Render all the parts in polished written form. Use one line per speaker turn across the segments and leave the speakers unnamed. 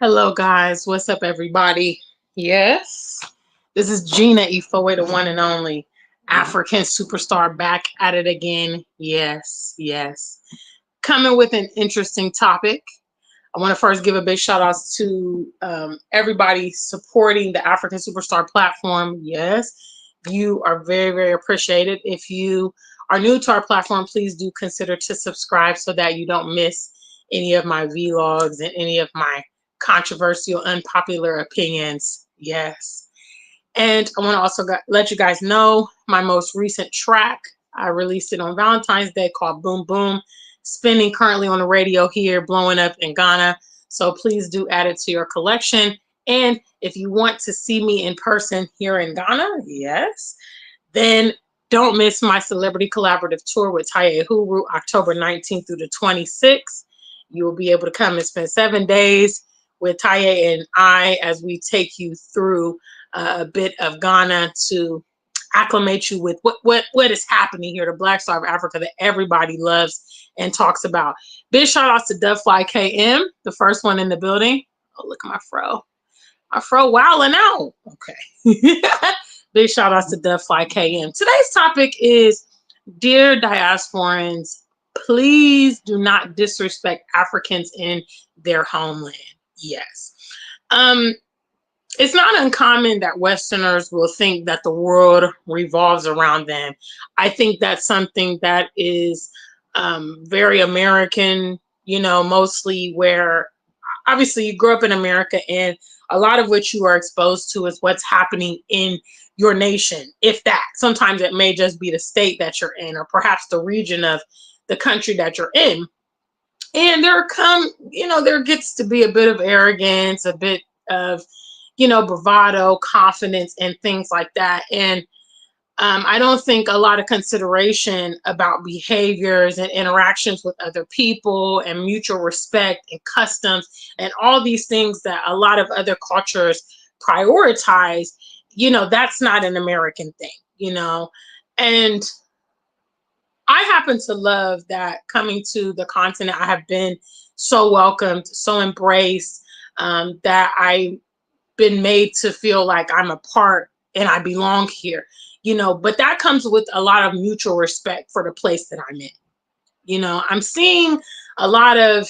Hello, guys. What's up, everybody? Yes, this is Gina Ifoe, the one and only African superstar, back at it again. Yes. Coming with an interesting topic. I want to first give a big shout out to everybody supporting the African Superstar platform. Yes, you are very appreciated. If you are new to our platform, please do consider to subscribe so that you don't miss any of my vlogs and any of my controversial, unpopular opinions. Yes. And I want to also let you guys know my most recent track. I released it on Valentine's Day called Boom Boom, spinning currently on the radio here, blowing up in Ghana. So please do add it to your collection. And if you want to see me in person here in Ghana, yes, then don't miss my celebrity collaborative tour with Taye Huru, October 19th through the 26th. You will be able to come and spend 7 days with Taye and I as we take you through a bit of Ghana to acclimate you with what is happening here, the Black Star of Africa that everybody loves and talks about. Big shout outs to Dubfly KM, the first one in the building. Oh, look at my fro. My fro wilding out. Okay. Big shout outs to Dubfly KM. Today's topic is, dear Diasporans, please do not disrespect Africans in their homeland. Yes. It's not uncommon that Westerners will think that the world revolves around them. I think that's something that is very American, mostly where obviously you grew up in America and a lot of what you are exposed to is what's happening in your nation. If that, sometimes it may just be the state that you're in or perhaps the region of the country that you're in. And there gets to be a bit of arrogance, a bit of, bravado, confidence, and things like that. And I don't think a lot of consideration about behaviors and interactions with other people and mutual respect and customs and all these things that a lot of other cultures prioritize, that's not an American thing, And I happen to love that coming to the continent, I have been so welcomed, so embraced, that I've been made to feel like I'm a part and I belong here, but that comes with a lot of mutual respect for the place that I'm in. I'm seeing a lot of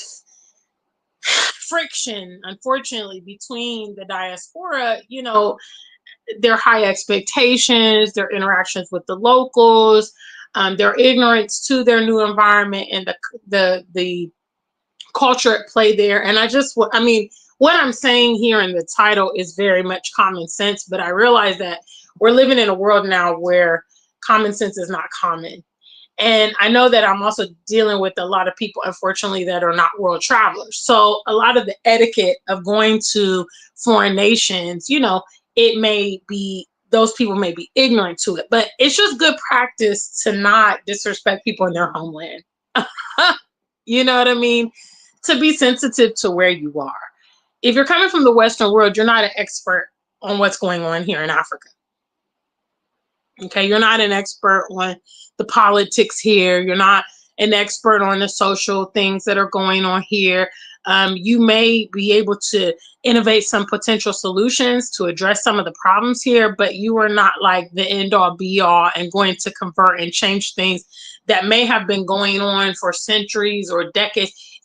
friction, unfortunately, between the diaspora, their high expectations, their interactions with the locals, their ignorance to their new environment and the culture at play there. And what I'm saying here in the title is very much common sense, but I realize that we're living in a world now where common sense is not common. And I know that I'm also dealing with a lot of people, unfortunately, that are not world travelers. So a lot of the etiquette of going to foreign nations, those people may be ignorant to it, but it's just good practice to not disrespect people in their homeland. You know what I mean? To be sensitive to where you are. If you're coming from the Western world, you're not an expert on what's going on here in Africa. Okay, you're not an expert on the politics here. You're not an expert on the social things that are going on here. You may be able to innovate some potential solutions to address some of the problems here, but you are not like the end all be all and going to convert and change things that may have been going on for centuries or decades,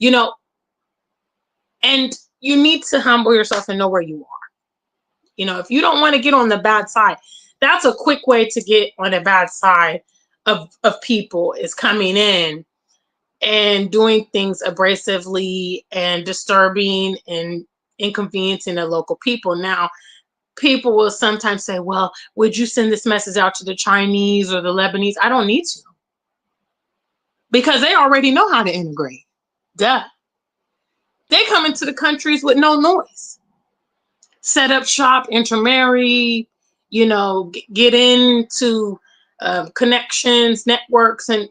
and you need to humble yourself and know where you are. If you don't want to get on the bad side, that's a quick way to get on the bad side of people, is coming in and doing things abrasively and disturbing and inconveniencing the local people. Now, people will sometimes say, well, would you send this message out to the Chinese or the Lebanese? I don't need to, because they already know how to integrate. Duh. They come into the countries with no noise. Set up shop, intermarry, get into connections, networks, and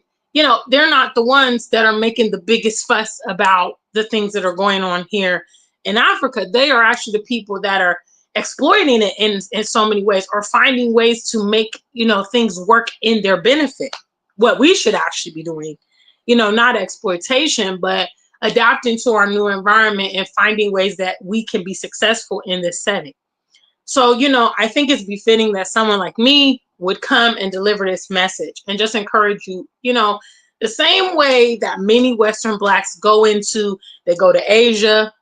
they're not the ones that are making the biggest fuss about the things that are going on here in Africa. They are actually the people that are exploiting it in so many ways, or finding ways to make things work in their benefit. What we should actually be doing, not exploitation, but adapting to our new environment and finding ways that we can be successful in this setting. So, you know, I think it's befitting that someone like me would come and deliver this message and just encourage you, you know, the same way that many Western Blacks they go to Asia,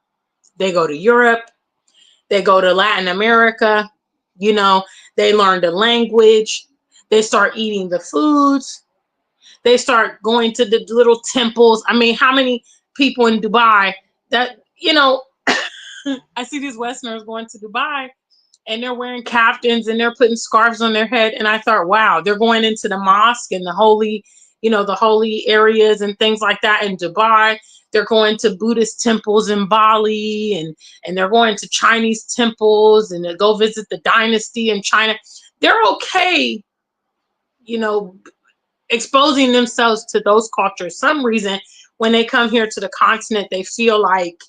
they go to Europe, they go to Latin America, you know, they learn the language, they start eating the foods, they start going to the little temples. I mean, how many people in Dubai that, you know, I see these Westerners going to Dubai and they're wearing caftans and they're putting scarves on their head. And I thought, wow, they're going into the mosque and the holy, you know, the holy areas and things like that in Dubai. They're going to Buddhist temples in Bali, and they're going to Chinese temples, and they go visit the dynasty in China. They're okay, you know, exposing themselves to those cultures. Some reason when they come here to the continent, they feel like,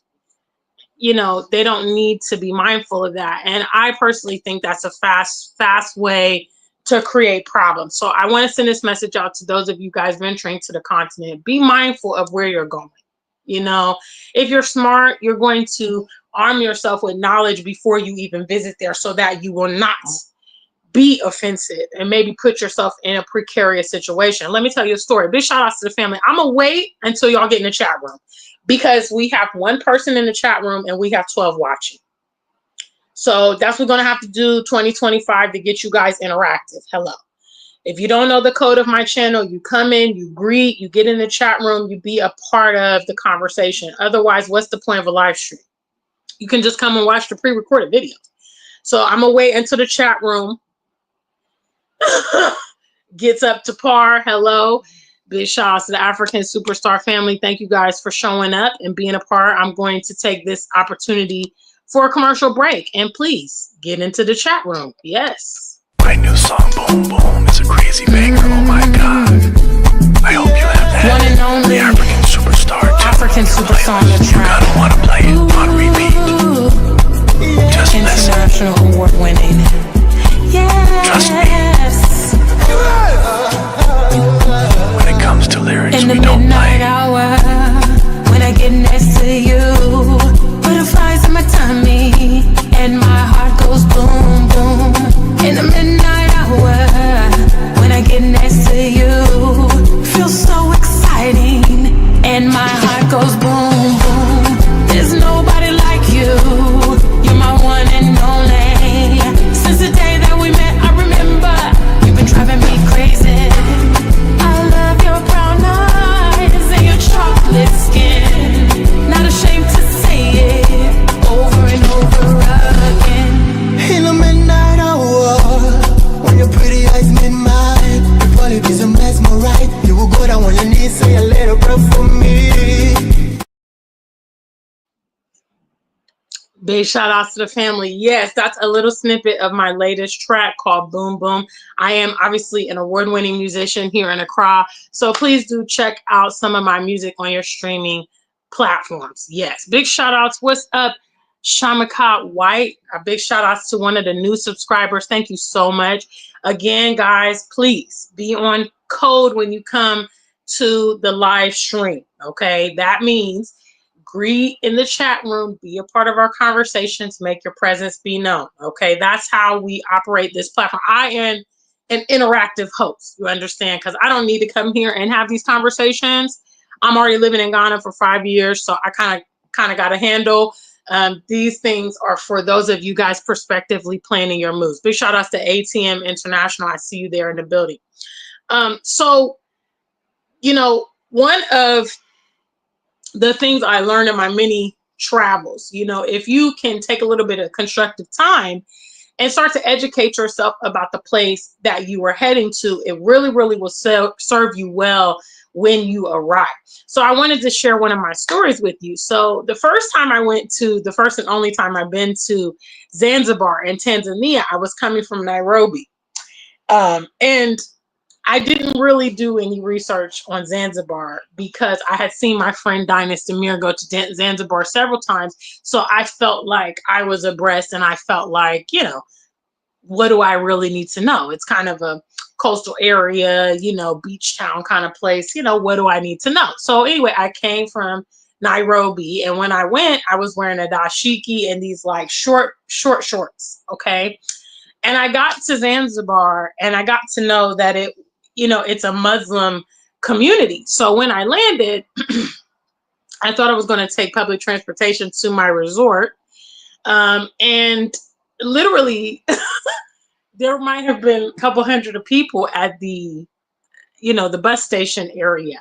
you know, they don't need to be mindful of that. And I personally think that's a fast way to create problems. So I want to send this message out to those of you guys venturing to the continent. Be mindful of where you're going. You know, if you're smart, you're going to arm yourself with knowledge before you even visit there so that you will not be offensive and maybe put yourself in a precarious situation. Let me tell you a story. Big shout outs to the family. I'm going to wait until y'all get in the chat room because we have one person in the chat room and we have 12 watching. So that's what we're going to have to do 2025 to get you guys interactive. Hello. If you don't know the code of my channel, you come in, you greet, you get in the chat room, you be a part of the conversation. Otherwise, what's the point of a live stream? You can just come and watch the pre-recorded video. So I'm going to wait until the chat room gets up to par. Hello. Big shout out to the African Superstar family. Thank you guys for showing up and being a part. I'm going to take this opportunity for a commercial break. And please get into the chat room. Yes.
My new song, Boom Boom, is a crazy banger. Oh my god. I hope you have that.
One and only
the African Superstar.
African Superstar on the track.
You're gonna wanna play it on repeat. Just listen.
International award winning. Yes.
Trust me. When it comes to lyrics, we don't play.
Hour, when I get next to you, butterflies in my tummy, and my heart goes boom, boom. In the midnight hour, when I get next to you, feels so exciting, and my heart goes boom, boom. There's nobody like you, you're my one and only. Since the day that we met, I remember, you've been driving me crazy. I love your brown eyes and your chocolate skin. Not ashamed to say it over and over again.
In the midnight hour, when your pretty eyes meet mine, your body is a mesmerized. You will go down on your knees, say a little prayer for me.
Big shout outs to the family. Yes, that's a little snippet of my latest track called Boom Boom. I am obviously an award-winning musician here in Accra, so please do check out some of my music on your streaming platforms. Yes, big shout outs. What's up, Shamika White? A big shout outs to one of the new subscribers. Thank you so much. Again, guys, please be on code when you come to the live stream. Okay, that means greet in the chat room, be a part of our conversations, make your presence be known. Okay, that's how we operate this platform. I am an interactive host, you understand, because I don't need to come here and have these conversations. I'm already living in Ghana for 5 years, so I kind of got a handle. These things are for those of you guys prospectively planning your moves. Big shout outs to ATM International. I see you there in the building. So, you know, one of the things I learned in my many travels, you know, if you can take a little bit of constructive time and start to educate yourself about the place that you are heading to, it really, really will serve you well when you arrive. So I wanted to share one of my stories with you. So the first and only time I've been to Zanzibar in Tanzania, I was coming from Nairobi. And I didn't really do any research on Zanzibar because I had seen my friend Dynasty Demir go to Zanzibar several times. So I felt like I was abreast, and I felt like, you know, what do I really need to know? It's kind of a coastal area, you know, beach town kind of place. You know, what do I need to know? So anyway, I came from Nairobi. And when I went, I was wearing a dashiki and these like short shorts. Okay. And I got to Zanzibar and I got to know that it's a Muslim community. So when I landed, I thought I was going to take public transportation to my resort. And literally there might have been a couple hundred of people at the bus station area.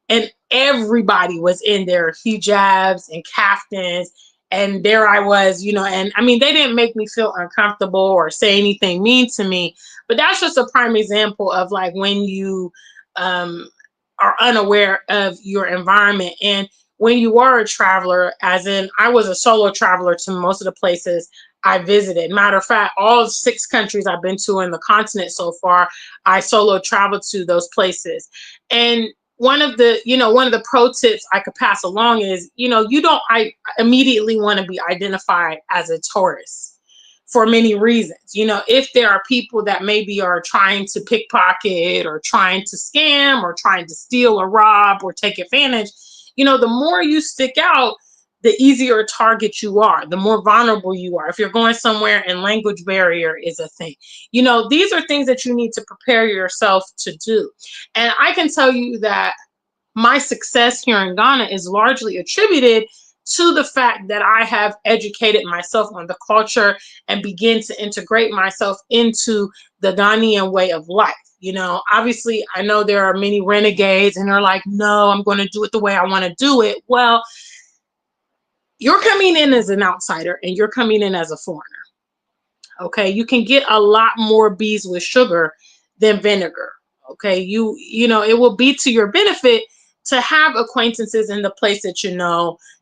And everybody was in their hijabs and kaftans. And there I was, and I mean, they didn't make me feel uncomfortable or say anything mean to me. But that's just a prime example of like when you are unaware of your environment. And when you are a traveler, as in I was a solo traveler to most of the places I visited. Matter of fact, all 6 countries I've been to in the continent so far, I solo traveled to those places. And one of the pro tips I could pass along is, I immediately want to be identified as a tourist for many reasons. If there are people that maybe are trying to pickpocket or trying to scam or trying to steal or rob or take advantage, the more you stick out, the easier a target you are, the more vulnerable you are. If you're going somewhere and language barrier is a thing, these are things that you need to prepare yourself to do. And I can tell you that my success here in Ghana is largely attributed to the fact that I have educated myself on the culture and begin to integrate myself into the Ghanaian way of life. Obviously, I know there are many renegades and they're like, no, I'm going to do it the way I want to do it. Well, you're coming in as an outsider and you're coming in as a foreigner. Okay, you can get a lot more bees with sugar than vinegar. Okay, it will be to your benefit to have acquaintances in the place that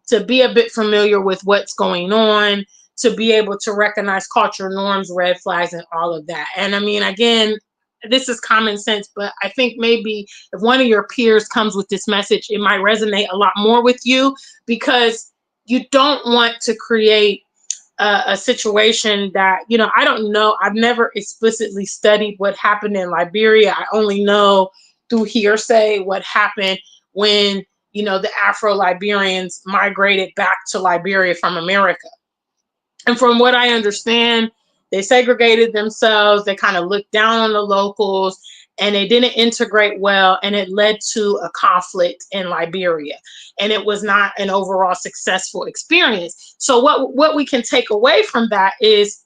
to be a bit familiar with what's going on, to be able to recognize cultural norms, red flags, and all of that. And I mean, again, this is common sense, but I think maybe if one of your peers comes with this message, it might resonate a lot more with you, because you don't want to create a situation that, I don't know. I've never explicitly studied what happened in Liberia. I only know through hearsay what happened when, the Afro-Liberians migrated back to Liberia from America. And from what I understand, they segregated themselves. They kind of looked down on the locals and they didn't integrate well. And it led to a conflict in Liberia. And it was not an overall successful experience. So what we can take away from that is,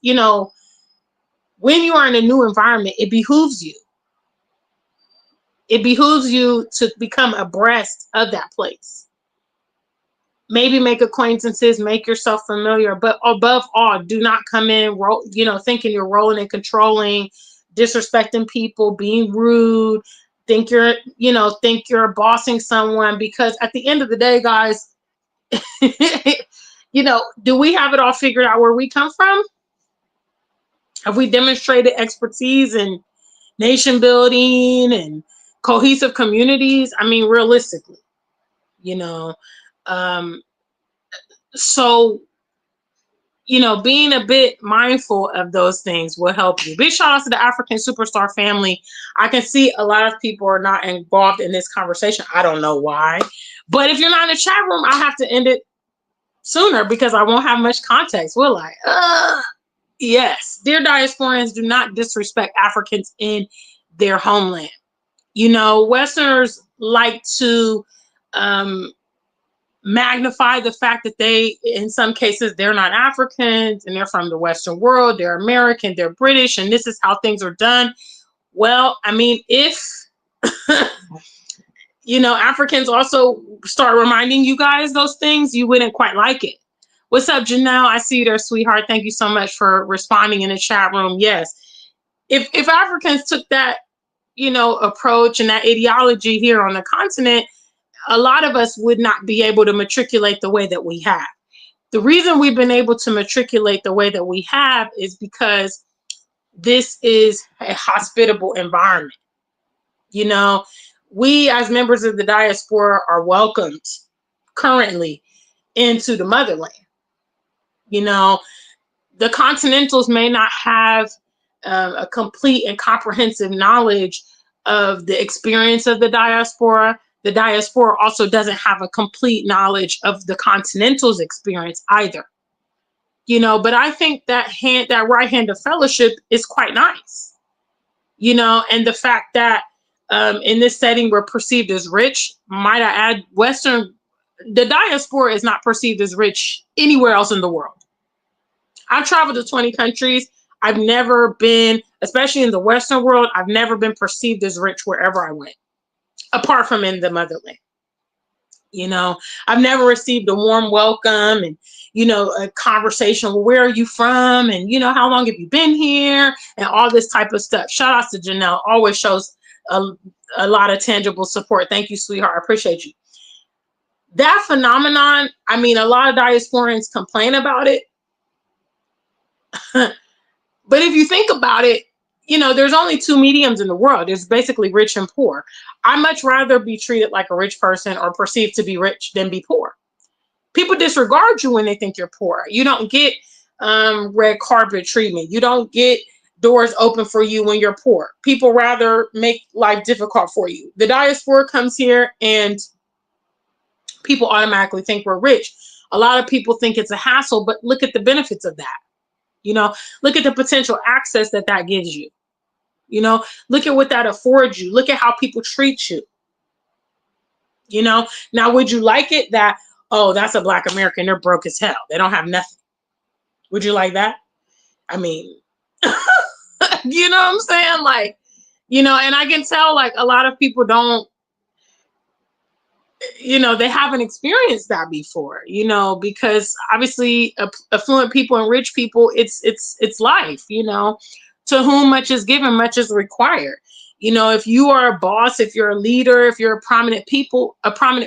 when you are in a new environment, it behooves you. It behooves you to become abreast of that place. Maybe make acquaintances, make yourself familiar, but above all, do not come in, thinking you're rolling and controlling, disrespecting people, being rude, think you're bossing someone, because at the end of the day, guys, do we have it all figured out where we come from? Have we demonstrated expertise in nation building and cohesive communities? I mean, realistically, so, being a bit mindful of those things will help you. Big shout out to the African Superstar family. I can see a lot of people are not involved in this conversation. I don't know why. But if you're not in the chat room, I have to end it sooner because I won't have much context. We're like, yes. Dear Diasporans, do not disrespect Africans in their homeland. Westerners like to magnify the fact that they, in some cases, they're not Africans and they're from the Western world, they're American, they're British, and this is how things are done. Well, I mean, if, Africans also start reminding you guys those things, you wouldn't quite like it. What's up, Janelle? I see you there, sweetheart. Thank you so much for responding in the chat room. Yes. If Africans took that, approach and that ideology here on the continent, a lot of us would not be able to matriculate the way that we have. The reason we've been able to matriculate the way that we have is because this is a hospitable environment. We as members of the diaspora are welcomed currently into the motherland. The continentals may not have a complete and comprehensive knowledge of the experience of the diaspora, the diaspora also doesn't have a complete knowledge of the Continental's experience either. You know, but I think that right hand of fellowship is quite nice. You know, and the fact that in this setting we're perceived as rich, might I add, the diaspora is not perceived as rich anywhere else in the world. I've traveled to 20 countries. I've never been, especially in the Western world, I've never been perceived as rich wherever I went, apart from in the motherland. You know, I've never received a warm welcome and, you know, a conversation. Well, where are you from? And, you know, how long have you been here? And all this type of stuff. Shout out to Janelle. Always shows a lot of tangible support. Thank you, sweetheart. I appreciate you. That phenomenon, I mean, a lot of diasporans complain about it. But if you think about it, you know, there's only two mediums in the world. There's basically rich and poor. I much rather be treated like a rich person or perceived to be rich than be poor. People disregard you when they think you're poor. You don't get red carpet treatment. You don't get doors open for you when you're poor. People rather make life difficult for you. The diaspora comes here and people automatically think we're rich. A lot of people think it's a hassle, but look at the benefits of that. You know, look at the potential access that gives you. You know, look at what that affords you. Look at how people treat you. You know, now, would you like it that, oh, that's a Black American, they're broke as hell, they don't have nothing? Would you like that? I mean, you know what I'm saying? Like, you know, and I can tell like a lot of people don't, you know, they haven't experienced that before, you know, because obviously affluent people and rich people, it's life, you know. To whom much is given, much is required. You know, if you are a boss, if you're a leader, if you're a prominent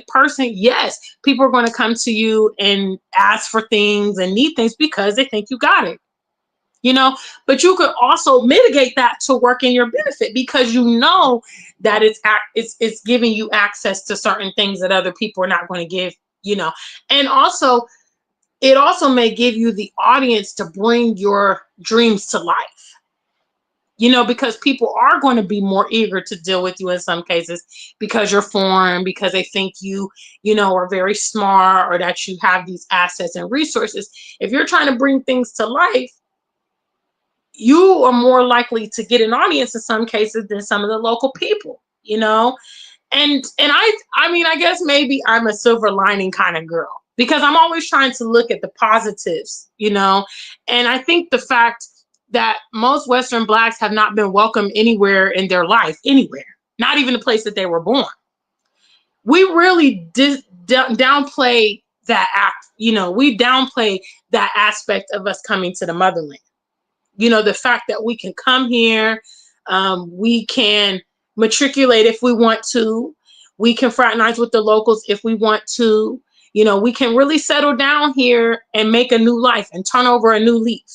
person, yes, people are going to come to you and ask for things and need things because they think you got it. You know, but you could also mitigate that to work in your benefit because you know that it's giving you access to certain things that other people are not going to give, you know. And also, it also may give you the audience to bring your dreams to life. You know, because people are going to be more eager to deal with you in some cases because you're foreign, because they think you know, are very smart or that you have these assets and resources. If you're trying to bring things to life, you are more likely to get an audience in some cases than some of the local people, you know? And I mean, I guess maybe I'm a silver lining kind of girl because I'm always trying to look at the positives, you know? And I think the fact that most Western Blacks have not been welcome anywhere in their life, anywhere, not even the place that they were born. We really downplay that act, you know, we downplay that aspect of us coming to the motherland. You know, the fact that we can come here, we can matriculate if we want to, we can fraternize with the locals if we want to, you know, we can really settle down here and make a new life and turn over a new leaf.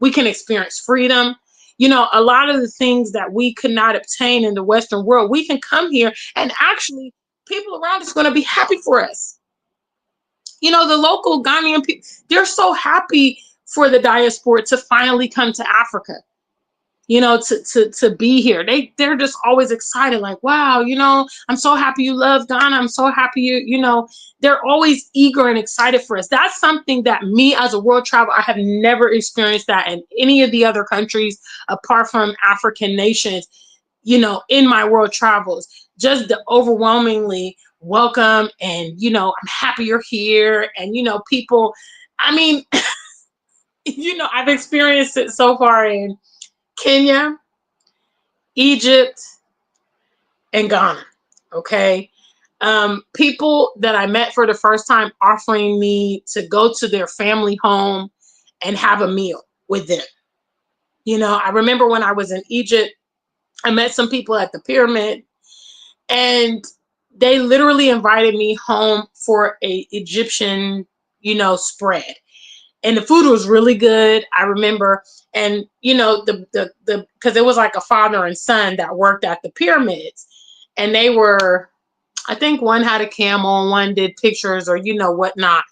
We can experience freedom. You know, a lot of the things that we could not obtain in the Western world, we can come here and actually people around us are going to be happy for us. You know, the local Ghanaian people, they're so happy for the diaspora to finally come to Africa, you know, to be here. They're just always excited, like, wow, you know, I'm so happy you love Ghana. I'm so happy you know, they're always eager and excited for us. That's something that me as a world traveler, I have never experienced that in any of the other countries apart from African nations, you know, in my world travels. Just the overwhelmingly welcome and, you know, I'm happy you're here. And, you know, people, I mean, you know, I've experienced it so far in Kenya, Egypt, and Ghana. Okay. People that I met for the first time offering me to go to their family home and have a meal with them. You know, I remember when I was in Egypt, I met some people at the pyramid and they literally invited me home for a Egyptian, you know, spread. And the food was really good. I remember, and you know, because it was like a father and son that worked at the pyramids, and they were, I think one had a camel, and one did pictures or you know whatnot.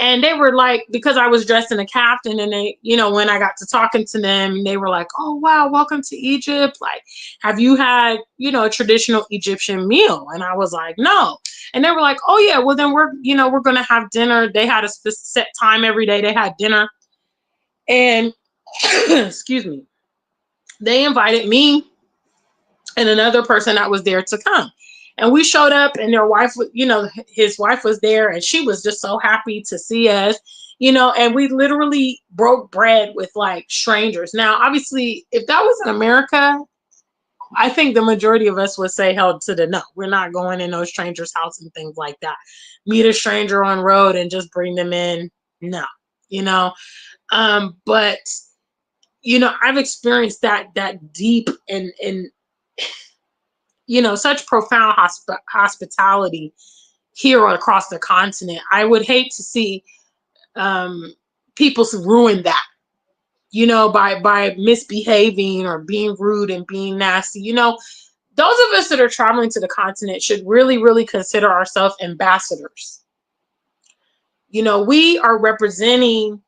And they were like, because I was dressed in a kaftan, and they, you know, when I got to talking to them, they were like, oh, wow, welcome to Egypt. Like, have you had, you know, a traditional Egyptian meal? And I was like, no. And they were like, oh, yeah, well, then we're going to have dinner. They had a set time every day. They had dinner. And excuse me, they invited me and another person that was there to come. And we showed up, and their wife, you know, his wife was there, and she was just so happy to see us, you know, and we literally broke bread with like strangers. Now, obviously, if that was in America, I think the majority of us would say hell to the no. We're not going in no stranger's house and things like that. Meet a stranger on road and just bring them in. No, you know, but you know, I've experienced that deep and you know, such profound hospitality here across the continent. I would hate to see people ruin that, you know, by misbehaving or being rude and being nasty. You know, those of us that are traveling to the continent should really, really consider ourselves ambassadors. You know, we are representing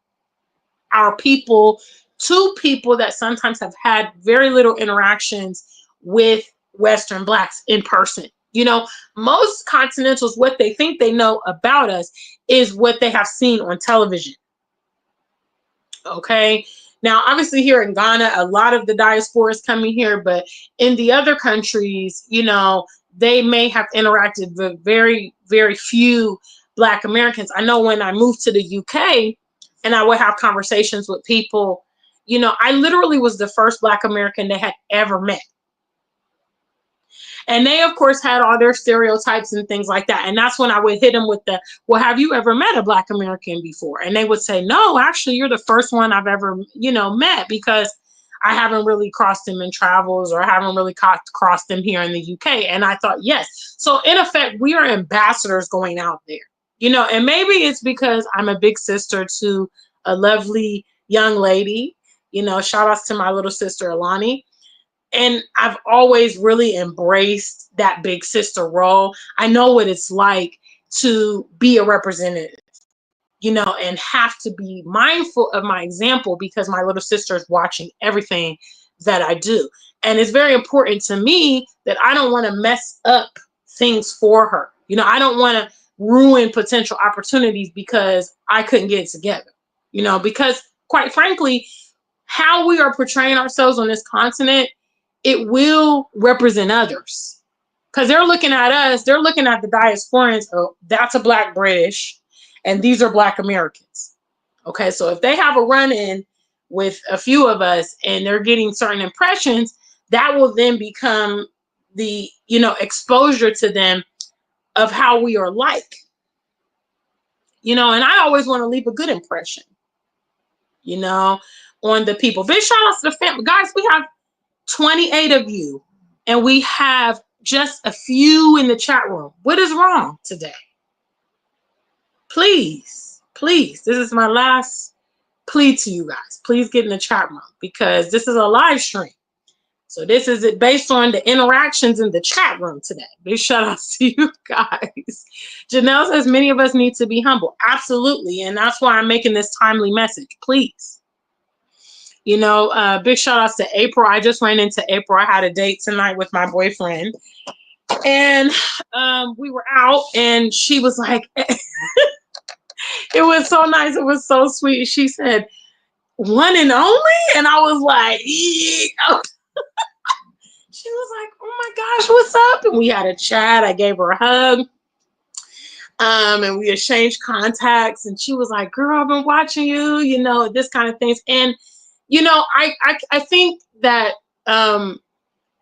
our people to people that sometimes have had very little interactions with Western Blacks in person. You know, most continentals, what they think they know about us is what they have seen on television. Okay. Now, obviously, here in Ghana, a lot of the diaspora is coming here, but in the other countries, you know, they may have interacted with very, very few Black Americans. I know when I moved to the UK and I would have conversations with people, you know, I literally was the first Black American they had ever met. And they, of course, had all their stereotypes and things like that. And that's when I would hit them with the, well, have you ever met a Black American before? And they would say, no, actually, you're the first one I've ever, you know, met, because I haven't really crossed them in travels, or I haven't really crossed them here in the UK. And I thought, yes. So in effect, we are ambassadors going out there, you know, and maybe it's because I'm a big sister to a lovely young lady, you know, shout outs to my little sister, Alani. And I've always really embraced that big sister role. I know what it's like to be a representative, you know, and have to be mindful of my example, because my little sister is watching everything that I do. And it's very important to me that I don't want to mess up things for her. You know, I don't want to ruin potential opportunities because I couldn't get it together, you know, because quite frankly, how we are portraying ourselves on this continent, it will represent others, because they're looking at us, they're looking at the diasporans. Oh, that's a Black British, and these are Black Americans. Okay, so if they have a run-in with a few of us and they're getting certain impressions, that will then become the, you know, exposure to them of how we are like, you know, and I always want to leave a good impression, you know, on the people. Big shout out to the family. Guys, we have 28 of you, and we have just a few in the chat room. What is wrong today? Please, please, this is my last plea to you guys. Please get in the chat room, because this is a live stream. So this is it based on the interactions in the chat room today. Big shout out to you guys. Janelle says many of us need to be humble. Absolutely. And that's why I'm making this timely message. Please. You know, big shout outs to April. I just ran into April. I had a date tonight with my boyfriend, and we were out, and she was like, it was so nice. It was so sweet. She said, one and only? And I was like, yeah. She was like, oh my gosh, what's up? And we had a chat. I gave her a hug. And we exchanged contacts, and she was like, girl, I've been watching you, you know, this kind of things. And you know, I think that I'm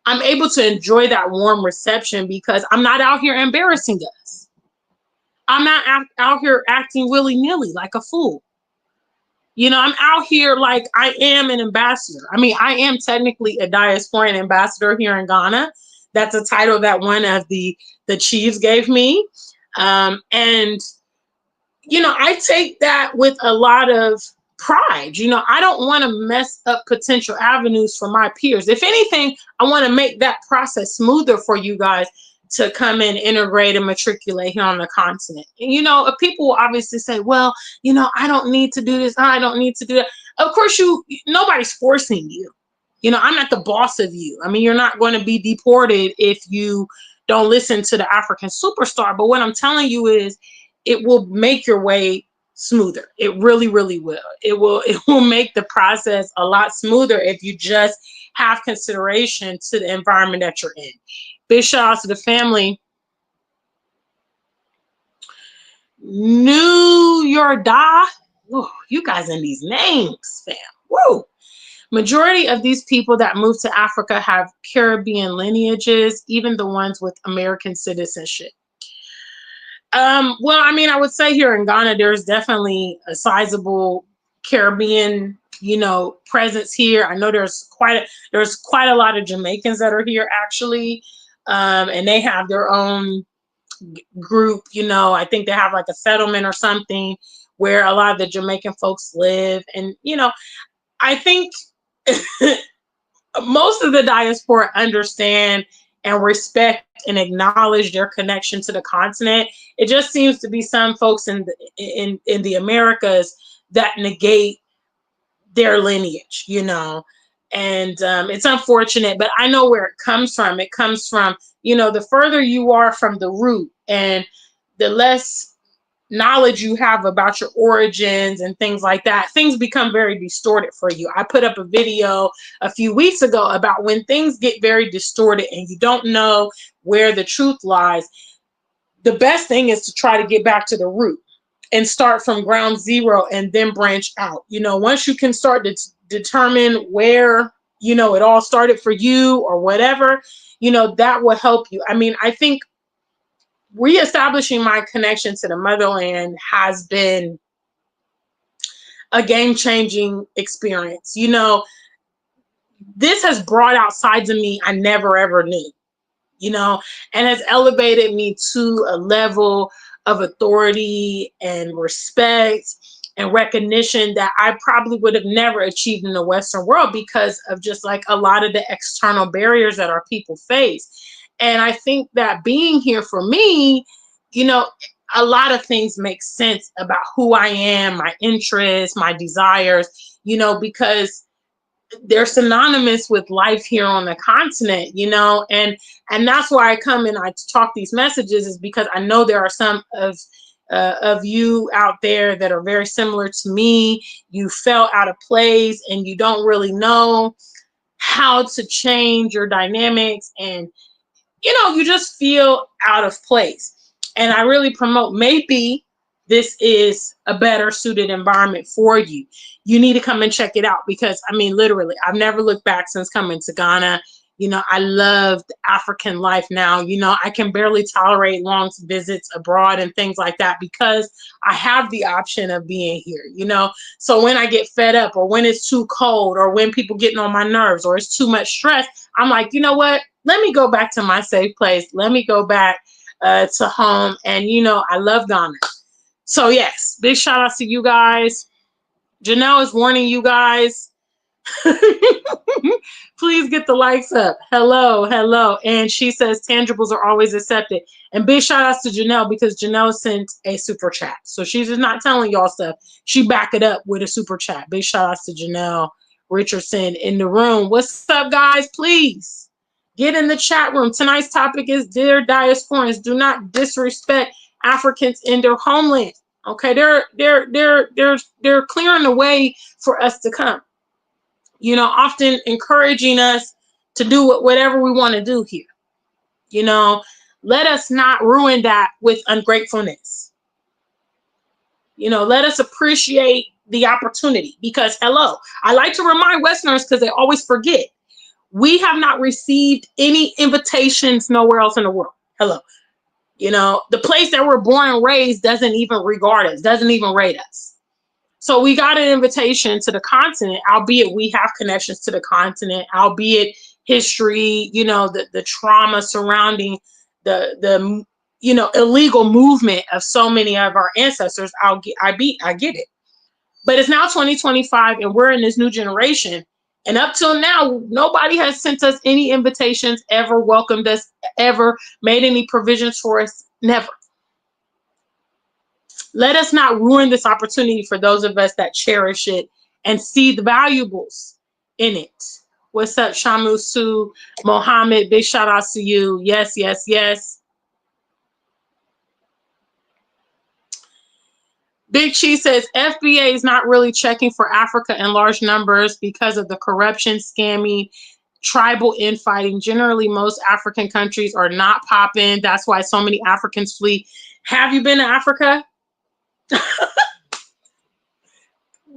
able to enjoy that warm reception because I'm not out here embarrassing us. I'm not out here acting willy-nilly like a fool. You know, I'm out here like I am an ambassador. I mean, I am technically a diasporan ambassador here in Ghana. That's a title that one of the chiefs gave me. And, you know, I take that with a lot of pride. You know, I don't want to mess up potential avenues for my peers. If anything, I want to make that process smoother for you guys to come and integrate and matriculate here on the continent. And, you know, people will obviously say, well, you know, I don't need to do this. I don't need to do that. Of course, nobody's forcing you. You know, I'm not the boss of you. I mean, you're not going to be deported if you don't listen to the Afrikan Superstar. But what I'm telling you is it will make your way smoother. It really, really will. It will make the process a lot smoother if you just have consideration to the environment that you're in. Big shout out to the family. New Yorda. Oh, you guys in these names, fam. Woo. Majority of these people that move to Africa have Caribbean lineages, even the ones with American citizenship. Well, I mean, I would say here in Ghana, there's definitely a sizable Caribbean, you know, presence here. I know there's quite a lot of Jamaicans that are here actually, and they have their own group. You know, I think they have like a settlement or something where a lot of the Jamaican folks live, and you know, I think most of the diaspora understand and respect and acknowledge their connection to the continent. It just seems to be some folks in the Americas that negate their lineage, you know, and it's unfortunate, but I know where it comes from. It comes from, you know, the further you are from the root and the less knowledge you have about your origins and things like that, things become very distorted for you. I put up a video a few weeks ago about when things get very distorted and you don't know where the truth lies. The best thing is to try to get back to the root and start from ground zero and then branch out. You know, once you can start to determine where, you know, it all started for you or whatever, you know, that will help you. I mean, I think reestablishing my connection to the motherland has been a game-changing experience. You know, this has brought out sides of me I never ever knew, you know, and has elevated me to a level of authority and respect and recognition that I probably would have never achieved in the Western world because of just like a lot of the external barriers that our people face. And I think that being here for me, you know, a lot of things make sense about who I am, my interests, my desires, you know, because they're synonymous with life here on the continent, you know, and that's why I come and I talk these messages, is because I know there are some of you out there that are very similar to me. You felt out of place and you don't really know how to change your dynamics, and you know, you just feel out of place. And I really promote, maybe this is a better suited environment for you. You need to come and check it out because, I mean, literally, I've never looked back since coming to Ghana. You know, I love African life now. You know, I can barely tolerate long visits abroad and things like that because I have the option of being here, you know. So when I get fed up or when it's too cold or when people getting on my nerves or it's too much stress, I'm like, you know what? Let me go back to my safe place. Let me go back to home. And, you know, I love Ghana. So, yes, big shout out to you guys. Janelle is warning you guys. Please get the likes up. Hello, hello. And she says tangibles are always accepted. And big shout outs to Janelle because Janelle sent a super chat. So she's just not telling y'all stuff. She back it up with a super chat. Big shout outs to Janelle Richardson in the room. What's up, guys? Please get in the chat room. Tonight's topic is, dear diasporans, do not disrespect Africans in their homeland. Okay, they're clearing the way for us to come. You know, often encouraging us to do whatever we want to do here. You know, let us not ruin that with ungratefulness. You know, let us appreciate the opportunity because, hello, I like to remind Westerners because they always forget. We have not received any invitations nowhere else in the world. Hello. You know, the place that we're born and raised doesn't even regard us, doesn't even rate us. So we got an invitation to the continent, albeit we have connections to the continent, albeit history, you know, the trauma surrounding the you know, illegal movement of so many of our ancestors. I get it. But it's now 2025 and we're in this new generation. And up till now, nobody has sent us any invitations, ever welcomed us, ever made any provisions for us. Never. Let us not ruin this opportunity for those of us that cherish it and see the valuables in it. What's up, Shamu Su, Mohammed? Big shout outs to you. Yes, yes, yes. Big Cheese says FBA is not really checking for Africa in large numbers because of the corruption, scamming, tribal infighting. Generally, most African countries are not popping. That's why so many Africans flee. Have you been to Africa?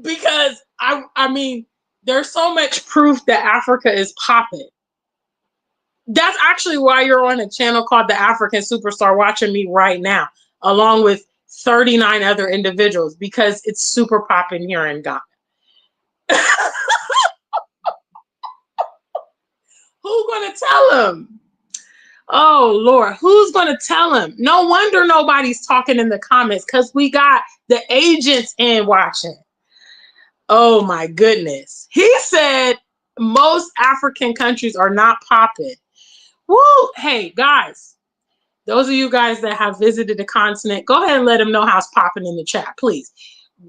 Because I mean, there's so much proof that Africa is popping. That's actually why you're on a channel called The African Superstar watching me right now, along with 39 other individuals, because it's super popping here in Ghana. Who's gonna tell him? Oh Lord, who's gonna tell him? No wonder nobody's talking in the comments, because we got the agents in watching. Oh my goodness. He said most African countries are not popping. Woo! Hey guys, those of you guys that have visited the continent, go ahead and let them know how it's popping in the chat, please.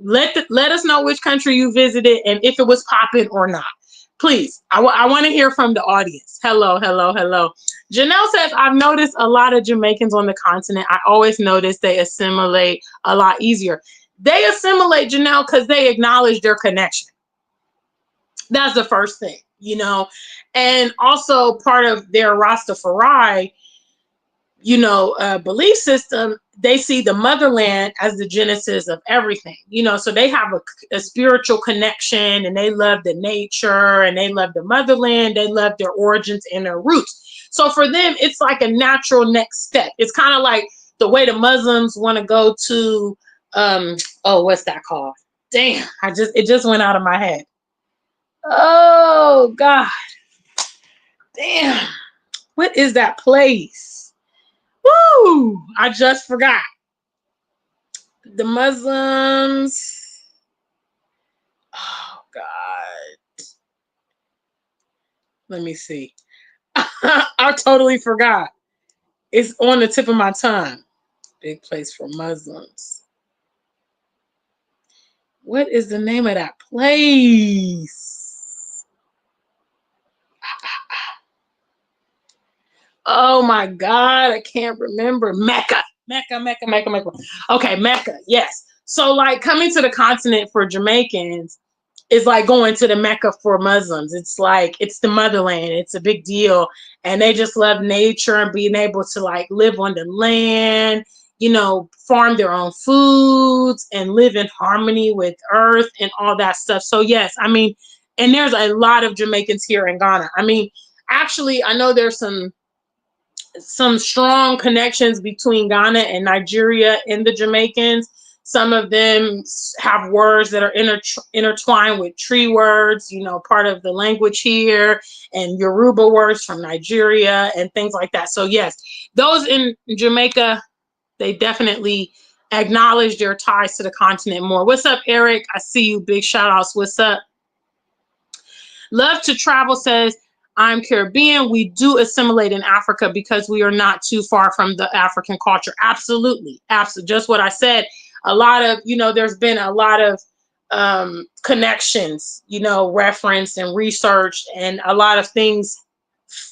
Let us know which country you visited and if it was popping or not. Please, I want to hear from the audience. Hello, hello, hello. Janelle says, I've noticed a lot of Jamaicans on the continent. I always notice they assimilate a lot easier. They assimilate, Janelle, because they acknowledge their connection. That's the first thing, you know. And also part of their Rastafari, you know, belief system, they see the motherland as the genesis of everything, you know, so they have a spiritual connection, and they love the nature, and they love the motherland, they love their origins and their roots. So for them, it's like a natural next step. It's kind of like the way the Muslims want to go to, oh, what's that called? Damn, it just went out of my head. Oh God, damn, what is that place? Woo! I just forgot. The Muslims. Oh God. Let me see. I totally forgot. It's on the tip of my tongue. Big place for Muslims. What is the name of that place? Oh my God, I can't remember. Mecca. Okay, Mecca, yes. So like coming to the continent for Jamaicans is like going to the Mecca for Muslims. It's like, it's the motherland. It's a big deal. And they just love nature and being able to like live on the land, you know, farm their own foods and live in harmony with earth and all that stuff. So yes, I mean, and there's a lot of Jamaicans here in Ghana. I mean, actually, I know there's some strong connections between Ghana and Nigeria and the Jamaicans. Some of them have words that are intertwined with tree words, you know, part of the language here, and Yoruba words from Nigeria and things like that. So yes, those in Jamaica, they definitely acknowledge their ties to the continent more. What's up, Eric? I see you. Big shout outs. What's up? Love to Travel says, I'm Caribbean. We do assimilate in Africa because we are not too far from the African culture. Absolutely. Absolutely. Just what I said. A lot of, you know, there's been a lot of connections, you know, referenced and researched, and a lot of things,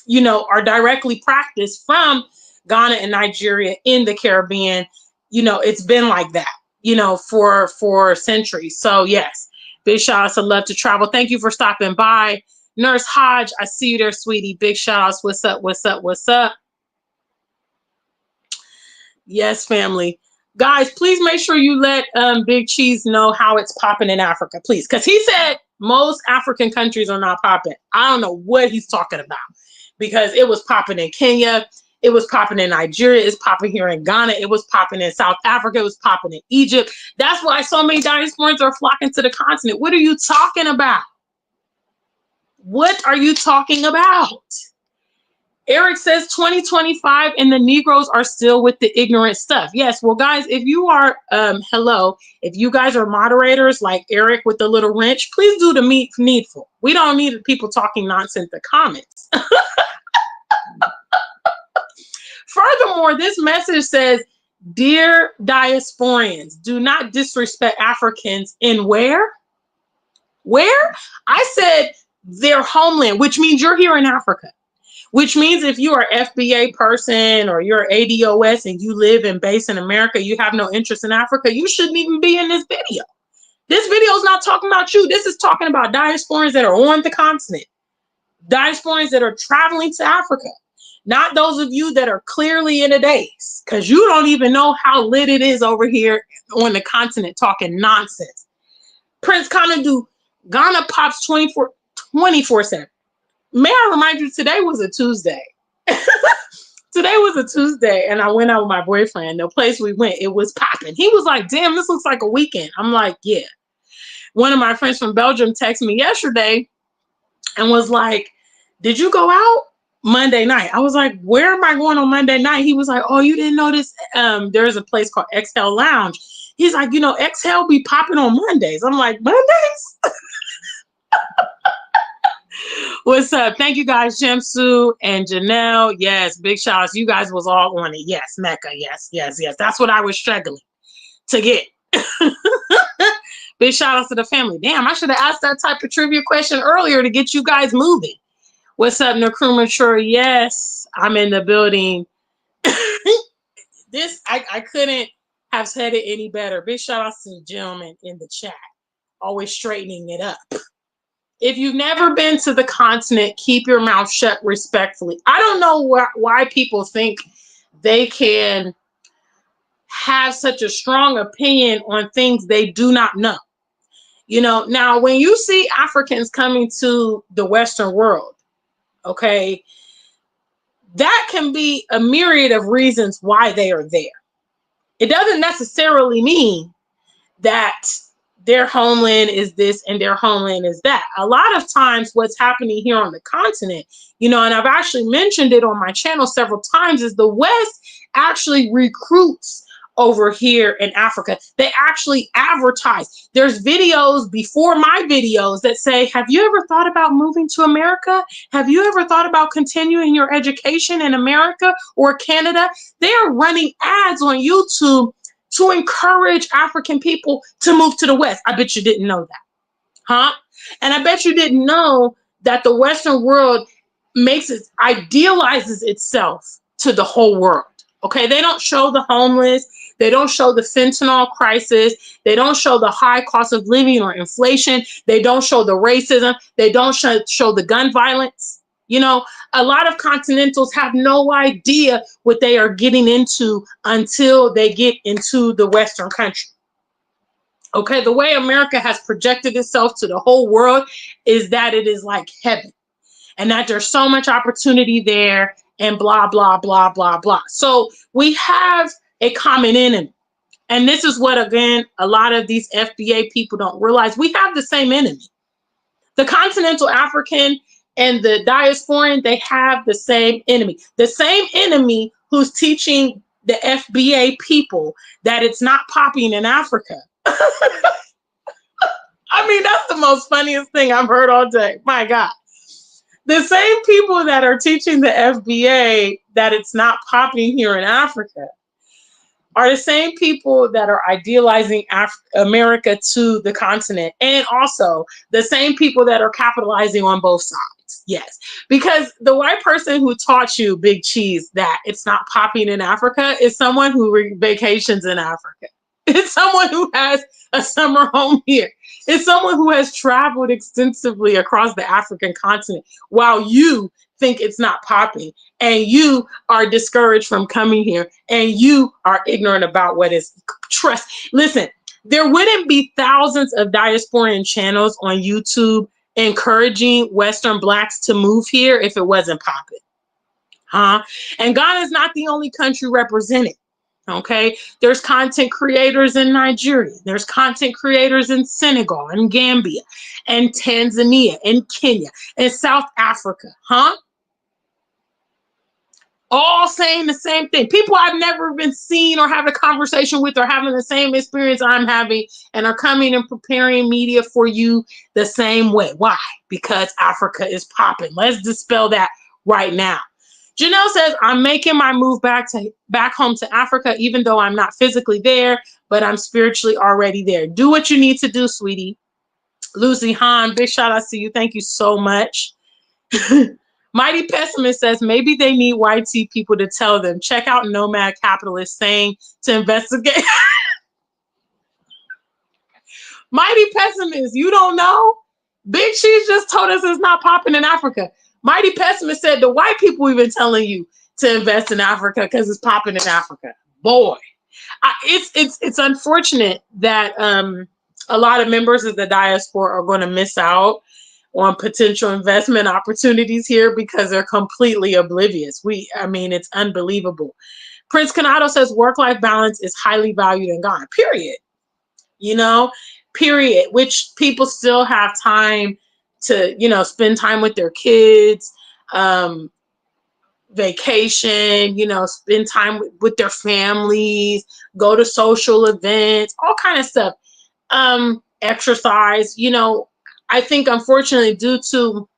you know, are directly practiced from Ghana and Nigeria in the Caribbean. You know, it's been like that, you know, for centuries. So yes, big shout outs to Love to Travel. Thank you for stopping by. Nurse Hodge, I see you there, sweetie. Big shout outs. What's up? What's up? What's up? Yes, family. Guys, please make sure you let Big Cheese know how it's popping in Africa, please. Because he said most African countries are not popping. I don't know what he's talking about, because it was popping in Kenya. It was popping in Nigeria. It's popping here in Ghana. It was popping in South Africa. It was popping in Egypt. That's why so many diasporans are flocking to the continent. What are you talking about? What are you talking about? Eric says 2025 and the Negroes are still with the ignorant stuff. Yes, well, guys, if you are, hello, if you guys are moderators like Eric with the little wrench, please do the needful. We don't need people talking nonsense in the comments. Furthermore, this message says, "Dear Diasporans, do not disrespect Africans in where? Where? I said their homeland, which means you're here in Africa. Which means if you are FBA person or you're ADOS and you live and base in America, you have no interest in Africa, you shouldn't even be in this video. This video is not talking about you. This is talking about diasporans that are on the continent. Diasporans that are traveling to Africa. Not those of you that are clearly in a daze, because you don't even know how lit it is over here on the continent talking nonsense. Prince Kanadu, Ghana pops 24/7. May I remind you, today was a Tuesday. Today was a Tuesday, and I went out with my boyfriend. The place we went, it was popping. He was like, damn, this looks like a weekend. I'm like, yeah. One of my friends from Belgium texted me yesterday and was like, did you go out Monday night? I was like, where am I going on Monday night? He was like, oh, you didn't notice there's a place called Exhale Lounge. He's like, you know, Exhale be popping on Mondays. I'm like, Mondays? What's up? Thank you guys, Shamsu and Janelle. Yes, big shout outs. You guys was all on it. Yes, Mecca. Yes, yes, yes. That's what I was struggling to get. Big shout outs to the family. Damn, I should have asked that type of trivia question earlier to get you guys moving. What's up, Nakru Mature? Yes, I'm in the building. I couldn't have said it any better. Big shout outs to the gentleman in the chat. Always straightening it up. If you've never been to the continent, keep your mouth shut respectfully. I don't know why people think they can have such a strong opinion on things they do not know. You know, now when you see Africans coming to the Western world, okay, that can be a myriad of reasons why they are there. It doesn't necessarily mean that their homeland is this and their homeland is that. A lot of times what's happening here on the continent, you know, and I've actually mentioned it on my channel several times, is the West actually recruits over here in Africa. They actually advertise. There's videos before my videos that say, have you ever thought about moving to America? Have you ever thought about continuing your education in America or Canada? They are running ads on YouTube to encourage African people to move to the West. I bet you didn't know that, huh? And I bet you didn't know that the Western world idealizes itself to the whole world, okay? They don't show the homeless. They don't show the fentanyl crisis. They don't show the high cost of living or inflation. They don't show the racism. They don't show the gun violence. You know, a lot of continentals have no idea what they are getting into until they get into the Western country. Okay, the way America has projected itself to the whole world is that it is like heaven and that there's so much opportunity there and blah, blah, blah, blah, blah. So we have a common enemy. And this is what, again, a lot of these FBA people don't realize. We have the same enemy. The continental African and the diasporan, they have the same enemy. The same enemy who's teaching the FBA people that it's not popping in Africa. I mean, that's the most funniest thing I've heard all day. My God. The same people that are teaching the FBA that it's not popping here in Africa are the same people that are idealizing America to the continent, and also the same people that are capitalizing on both sides. Yes, because the white person who taught you, Big Cheese, that it's not popping in Africa is someone who vacations in Africa. It's someone who has a summer home here. It's someone who has traveled extensively across the African continent, while you think it's not popping and you are discouraged from coming here and you are ignorant about what is trust. Listen, there wouldn't be thousands of diasporan channels on YouTube encouraging Western Blacks to move here if it wasn't popping, huh? And Ghana is not the only country represented. Okay, there's content creators in Nigeria, there's content creators in Senegal and Gambia and Tanzania and Kenya and South Africa, huh? all saying the same thing. People I've never been seen or having a conversation with or having the same experience I'm having and are coming and preparing media for you the same way. Why? Because Africa is popping. Let's dispel that right now. Janelle says, I'm making my move back home to Africa, even though I'm not physically there, but I'm spiritually already there. Do what you need to do, sweetie. Lucy Hahn, big shout out to you. Thank you so much. Mighty Pessimist says maybe they need YT people to tell them, check out Nomad Capitalist saying to investigate. Mighty Pessimist, you don't know? Big Cheese just told us it's not popping in Africa. Mighty Pessimist said the white people even telling you to invest in Africa because it's popping in Africa. Boy, it's unfortunate that a lot of members of the diaspora are going to miss out on potential investment opportunities here because they're completely oblivious. It's unbelievable. Prince Canado says work-life balance is highly valued in Ghana, period. Period, which people still have time to, spend time with their kids, vacation, spend time with their families, go to social events, all kind of stuff, exercise, I think, unfortunately, due to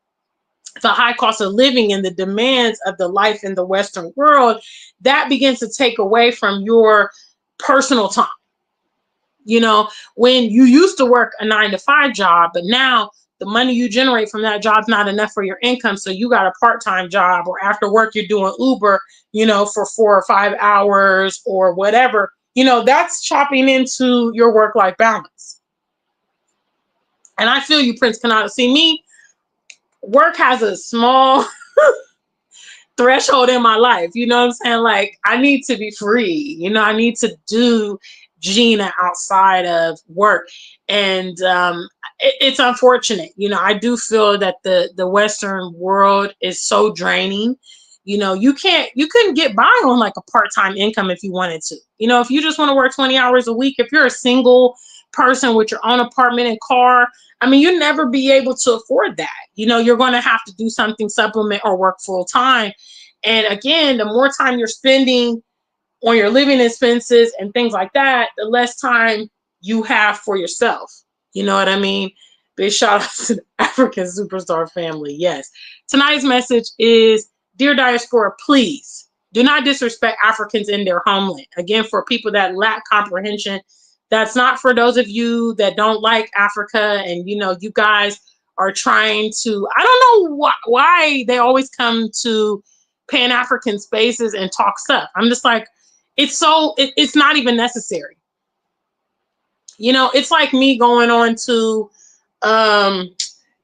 the high cost of living and the demands of the life in the Western world, that begins to take away from your personal time. When you used to work a 9-to-5 job, but now the money you generate from that job is not enough for your income. So you got a part-time job, or after work, you're doing Uber, for 4 or 5 hours or whatever. That's chopping into your work-life balance. And I feel you, Prince Canada. See, me, work has a small threshold in my life. You know what I'm saying? Like, I need to be free. I need to do Gina outside of work. And it's unfortunate. I do feel that the Western world is so draining. You couldn't get by on like a part-time income if you wanted to. If you just want to work 20 hours a week, if you're a single person with your own apartment and car, you'll never be able to afford that. You're going to have to do something, supplement, or work full time. And again, the more time you're spending on your living expenses and things like that, the less time you have for yourself. You know what I mean? Big shout out to the African Superstar family. Yes. Tonight's message is, dear Diaspora, please do not disrespect Africans in their homeland. Again, for people that lack comprehension, that's not for those of you that don't like Africa and, you guys are trying to, I don't know why they always come to Pan-African spaces and talk stuff. I'm just like, it's not even necessary. It's like me going on to,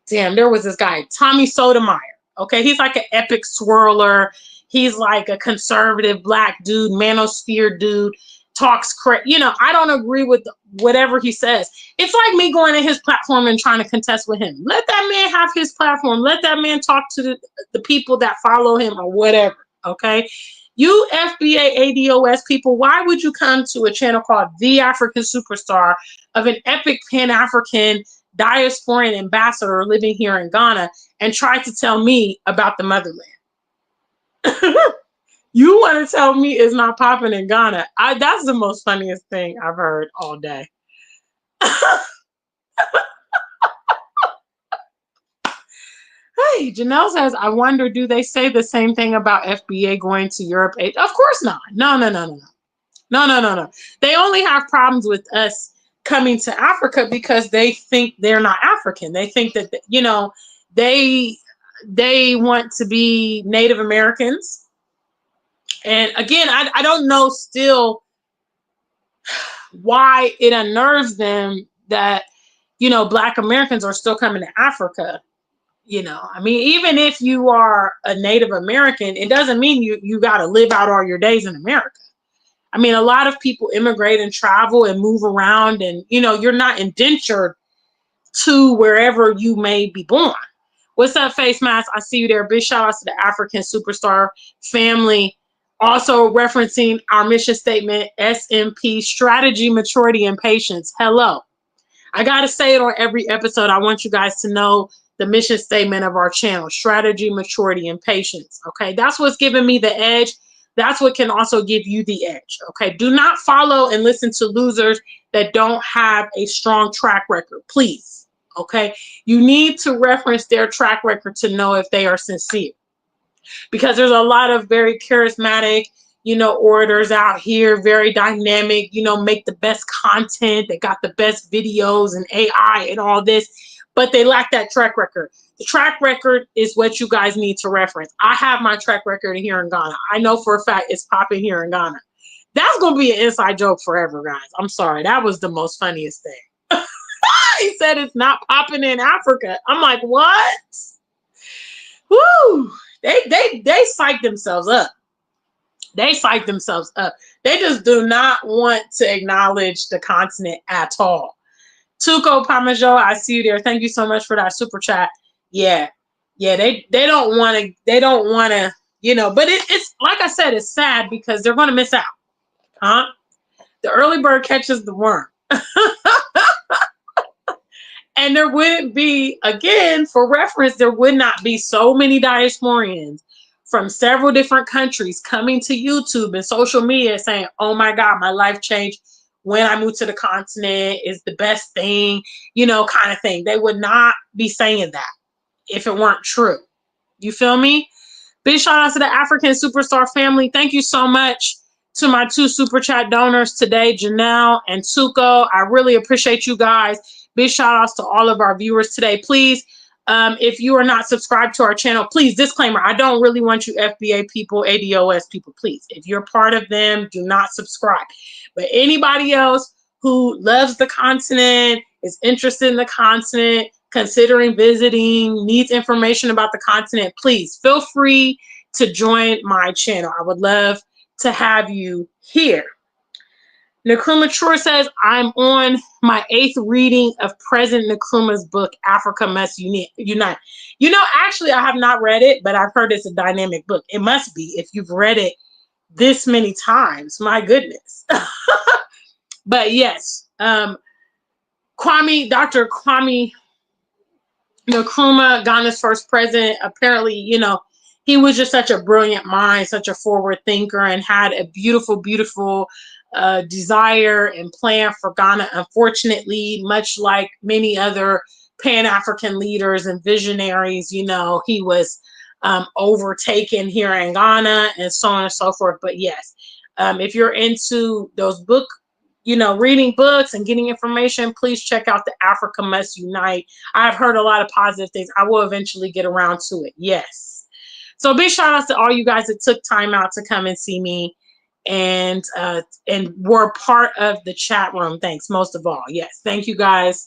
there was this guy, Tommy Sotomayor. Okay. He's like an epic swirler. He's like a conservative black dude, manosphere dude, talks crazy. I don't agree with whatever he says. It's like me going to his platform and trying to contest with him. Let that man have his platform. Let that man talk to the people that follow him or whatever. Okay. You FBA ADOS people, why would you come to a channel called The African Superstar of an epic Pan-African Diasporan ambassador living here in Ghana and try to tell me about the motherland? You want to tell me it's not popping in Ghana? That's the most funniest thing I've heard all day. Hey, Janelle says, I wonder, do they say the same thing about FBA going to Europe? Of course not. No. They only have problems with us coming to Africa because they think they're not African. They think that, they want to be Native Americans. And again, I don't know still why it unnerves them that, Black Americans are still coming to Africa. Even if you are a Native American, it doesn't mean you got to live out all your days in America. A lot of people immigrate and travel and move around and, you're not indentured to wherever you may be born. What's up, Face Mask? I see you there. Big shout out to the African Superstar family. Also referencing our mission statement, SMP, strategy, maturity, and patience. Hello. I got to say it on every episode. I want you guys to know the mission statement of our channel: strategy, maturity, and patience. Okay, that's what's giving me the edge. That's what can also give you the edge. Okay, do not follow and listen to losers that don't have a strong track record, please. Okay, you need to reference their track record to know if they are sincere, because there's a lot of very charismatic, orators out here, very dynamic, make the best content. They got the best videos and AI and all this, but they lack that track record. The track record is what you guys need to reference. I have my track record here in Ghana. I know for a fact it's popping here in Ghana. That's going to be an inside joke forever, guys. I'm sorry. That was the most funniest thing. He said it's not popping in Africa. I'm like, what? Woo! They psych themselves up. They psych themselves up. They just do not want to acknowledge the continent at all. Tuco Pamajo, I see you there. Thank you so much for that super chat. Yeah, they don't want to. They don't want to. But it's like I said, it's sad because they're going to miss out. Huh? The early bird catches the worm. And there wouldn't be, again, for reference, there would not be so many diasporians from several different countries coming to YouTube and social media saying, oh my God, my life changed when I moved to the continent, is the best thing, kind of thing. They would not be saying that if it weren't true. You feel me? Big shout out to the African Superstar family. Thank you so much to my 2 super chat donors today, Janelle and Tuco. I really appreciate you guys. Big shout outs to all of our viewers today. Please, if you are not subscribed to our channel, please, disclaimer, I don't really want you FBA people, ADOS people, please. If you're part of them, do not subscribe. But anybody else who loves the continent, is interested in the continent, considering visiting, needs information about the continent, please feel free to join my channel. I would love to have you here. Nkrumah Chur says, I'm on my 8th reading of President Nkrumah's book, Africa Must Unite. Actually, I have not read it, but I've heard it's a dynamic book. It must be if you've read it this many times. My goodness. But yes, Dr. Kwame Nkrumah, Ghana's first president, apparently, he was just such a brilliant mind, such a forward thinker, and had a beautiful, beautiful desire and plan for Ghana. Unfortunately, much like many other Pan-African leaders and visionaries, he was overtaken here in Ghana and so on and so forth. But yes, if you're into those reading books and getting information, please check out the Africa Must Unite. I've heard a lot of positive things. I will eventually get around to it. Yes. So big shout outs to all you guys that took time out to come and see me and were part of the chat room. Thanks, most of all. Yes, thank you guys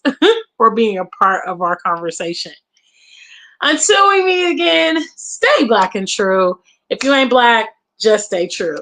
for being a part of our conversation. Until we meet again, stay black and true. If you ain't black, just stay true.